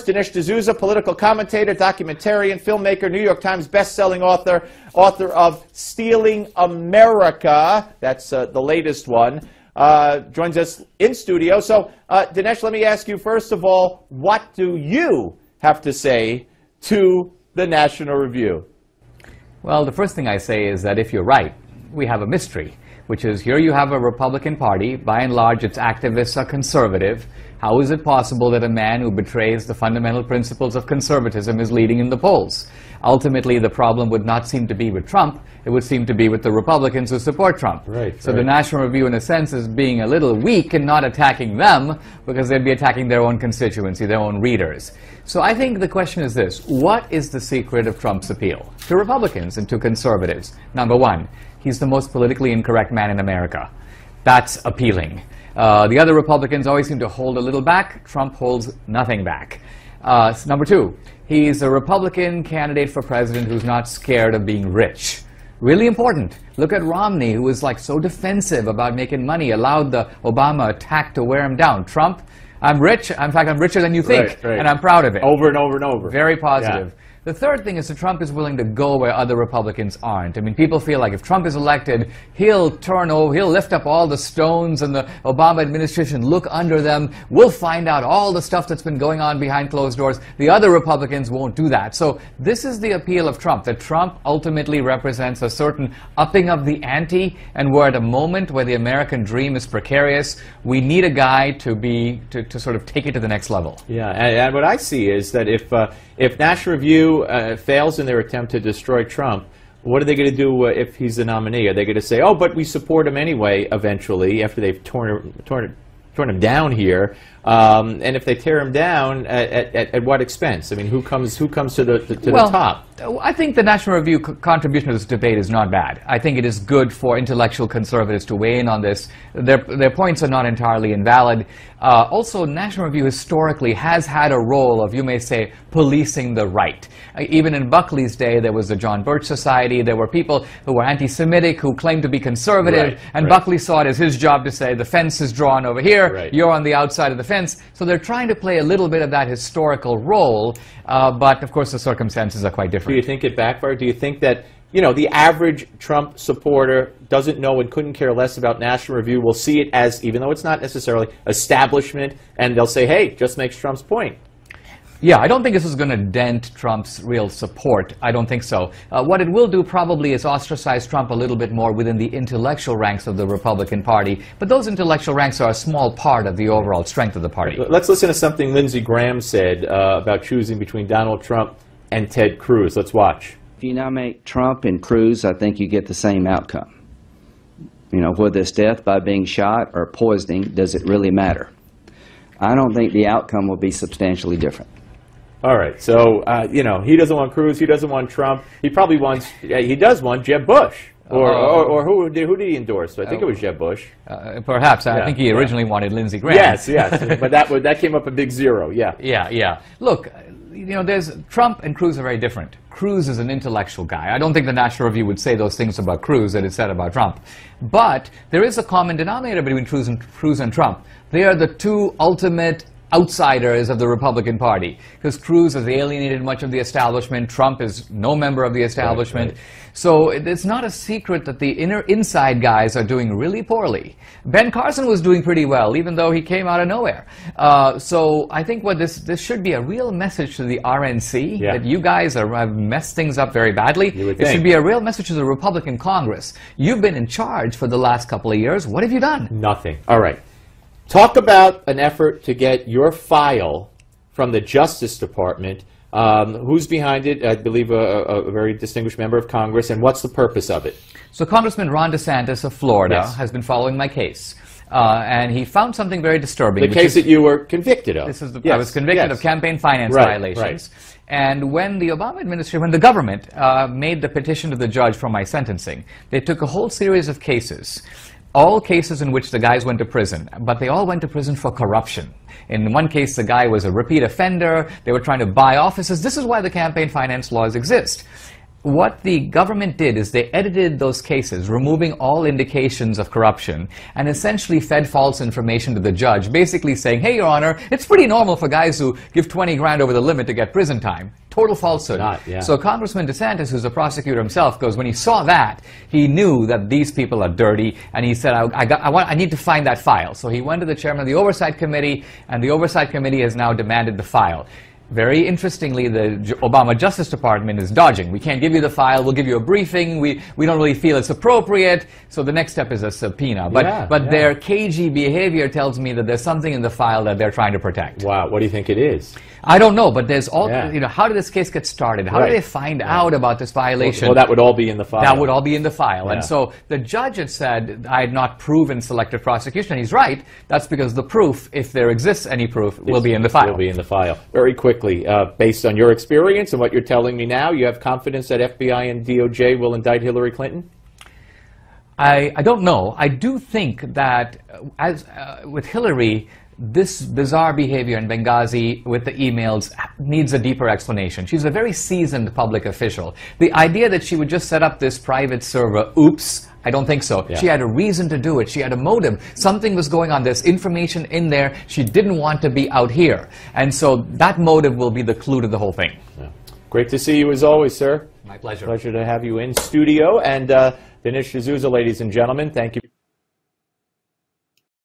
Dinesh D'Souza, political commentator, documentarian, filmmaker, New York Times best-selling author, author of Stealing America. That's the latest one. Joins us in studio. So, Dinesh, let me ask you, first of all, what do you have to say to the National Review? Well, the first thing I say is that if you're right, we have a mystery, which is here you have a Republican Party. By and large, its activists are conservative. How is it possible that a man who betrays the fundamental principles of conservatism is leading in the polls? Ultimately, the problem would not seem to be with Trump. It would seem to be with the Republicans who support Trump. So the National Review, in a sense, is being a little weak in not attacking them because they'd be attacking their own constituency, their own readers. So I think the question is this. What is the secret of Trump's appeal to Republicans and to conservatives? Number one, he's the most politically incorrect man in America. That's appealing. The other Republicans always seem to hold a little back. Trump holds nothing back. Number two, he's a Republican candidate for president who's not scared of being rich. Really important. Look at Romney, who was like so defensive about making money, allowed the Obama attack to wear him down. Trump, I'm rich. In fact, I'm richer than you think, and I'm proud of it. Over and over and over. Very positive. Yeah. The third thing is that Trump is willing to go where other Republicans aren't. I mean, people feel like if Trump is elected, he'll lift up all the stones and the Obama administration look under them. We'll find out all the stuff that's been going on behind closed doors. The other Republicans won't do that. So this is the appeal of Trump, that Trump ultimately represents a certain upping of the ante, and we're at a moment where the American dream is precarious. We need a guy to sort of take it to the next level. Yeah, and what I see is that if National Review fails in their attempt to destroy Trump, what are they going to do if he's the nominee? Are they going to say, oh, but we support him anyway eventually after they've torn him down here? And if they tear him down, at what expense? I mean, who comes to the top? I think the National Review contribution to this debate is not bad. I think it is good for intellectual conservatives to weigh in on this. Their points are not entirely invalid. Also, National Review historically has had a role of, you may say, policing the right. Even in Buckley's day, there was the John Birch Society. There were people who were anti-Semitic who claimed to be conservative, and Buckley saw it as his job to say, the fence is drawn over here, you're on the outside of the fence. So they're trying to play a little bit of that historical role, but of course the circumstances are quite different. Do you think it backfired? Do you think that, you know, the average Trump supporter doesn't know and couldn't care less about National Review, will see it as, even though it's not necessarily establishment, and they'll say, hey, just makes Trump's point? Yeah, I don't think this is going to dent Trump's real support. I don't think so. What it will do probably is ostracize Trump a little bit more within the intellectual ranks of the Republican Party. But those intellectual ranks are a small part of the overall strength of the party. Let's listen to something Lindsey Graham said about choosing between Donald Trump and Ted Cruz. Let's watch. If you nominate Trump and Cruz, I think you get the same outcome. You know, whether it's death by being shot or poisoning, does it really matter? I don't think the outcome will be substantially different. All right, so, you know, he doesn't want Cruz, he doesn't want Trump. He probably wants, he does want Jeb Bush. Or who did he endorse? I think it was Jeb Bush. Perhaps. I think he originally wanted Lindsey Graham. Yes, yes. But that came up a big zero, yeah. Yeah. Look, you know, Trump and Cruz are very different. Cruz is an intellectual guy. I don't think the National Review would say those things about Cruz that it said about Trump. But there is a common denominator between Cruz and Trump. They are the two ultimate outsiders of the Republican Party, because Cruz has alienated much of the establishment. Trump is no member of the establishment. So it's not a secret that the inside guys are doing really poorly. Ben Carson was doing pretty well, even though he came out of nowhere. So I think what this should be a real message to the RNC, that you guys have messed things up very badly. It should be a real message to the Republican Congress. You've been in charge for the last couple of years. What have you done? Nothing. All right. Talk about an effort to get your file from the Justice Department. Who's behind it? I believe a very distinguished member of Congress. And what's the purpose of it? So Congressman Ron DeSantis of Florida has been following my case. And he found something very disturbing. The case that you were convicted of. This is I was convicted of campaign finance violations. And when the Obama administration, when the government made the petition to the judge for my sentencing, they took a whole series of cases. All cases in which the guys went to prison, but they all went to prison for corruption. In one case, the guy was a repeat offender. They were trying to buy offices. This is why the campaign finance laws exist. what the government did is they edited those cases, removing all indications of corruption, and essentially fed false information to the judge, basically saying, hey, Your Honor, it's pretty normal for guys who give 20 grand over the limit to get prison time. Total falsehood. Yeah. So Congressman DeSantis, who's a prosecutor himself, goes, when he saw that, he knew that these people are dirty, and he said, I need to find that file. So he went to the chairman of the Oversight Committee, and the Oversight Committee has now demanded the file. Very interestingly, the Obama Justice Department is dodging. We can't give you the file. We'll give you a briefing. We don't really feel it's appropriate. So the next step is a subpoena. But their cagey behavior tells me that there's something in the file that they're trying to protect. Wow. What do you think it is? I don't know, but there's all, how did this case get started? How did they find out about this violation? Well, that would all be in the file. That would all be in the file. And so the judge had said, I had not proven selective prosecution. And he's right. That's because the proof, if there exists any proof, will be in the file. Will be in the file. Very quickly, based on your experience and what you're telling me now, you have confidence that FBI and DOJ will indict Hillary Clinton? I don't know. I do think that as with Hillary, this bizarre behavior in Benghazi with the emails needs a deeper explanation. She's a very seasoned public official. The idea that she would just set up this private server, oops, I don't think so. She had a reason to do it. She had a motive. Something was going on. There's information in there. She didn't want to be out here. And so that motive will be the clue to the whole thing. Yeah. Great to see you as always, sir. My pleasure. Pleasure to have you in studio. And Dinesh D'Souza, ladies and gentlemen, thank you.